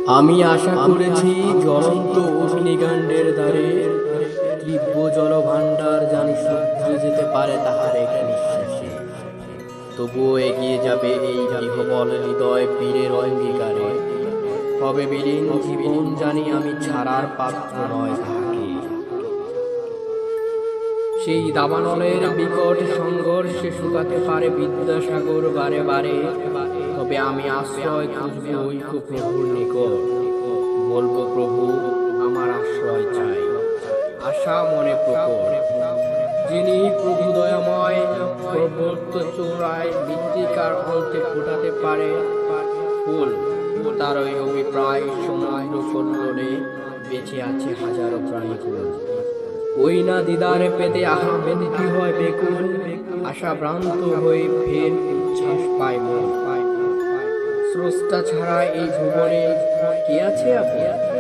আমি আশা করেছি জ্বলন্ত অগ্নিকাণ্ডের দ্বারে তীব্র জলভাণ্ডার জানি শুধরে যেতে পারে তাহার এক নিঃশ্বাসে। তবুও এগিয়ে যাবে এই গৃহবল হৃদয় বীরের অঙ্গীকারে। হবে বিলীন জীবন জানি আমি ছাড়ার পাত্র নয় তাহাকে। সেই দাবানলের বিকট সংঘর্ষে শুকাতে পারে বিদ্যাসাগর বারে বারে। তবে আমি আশ্রয় খুঁজব ঐক্য প্রভুর নিকট। বলবো, প্রভু আমার আশ্রয় চাই, আশা মনে প্রকট। যিনি প্রভু দয়াময় পর্বত চূড়ায় মৃত্তিকার অন্তে ফোটাতে পারে ফুল, তার ওই অভিপ্রায় সমুদ্র সল্লরে বেঁচে আছে হাজারো প্রাণীকুল। ওই না দিদারে পেতে আহা বেদিতি হয় বেকুল, আশা ভ্রান্ত হয়ে ফের উচ্ছ্বাস পায় মন। স্রষ্টা ছাড়া এই ভুবনে কি আছে আপনি?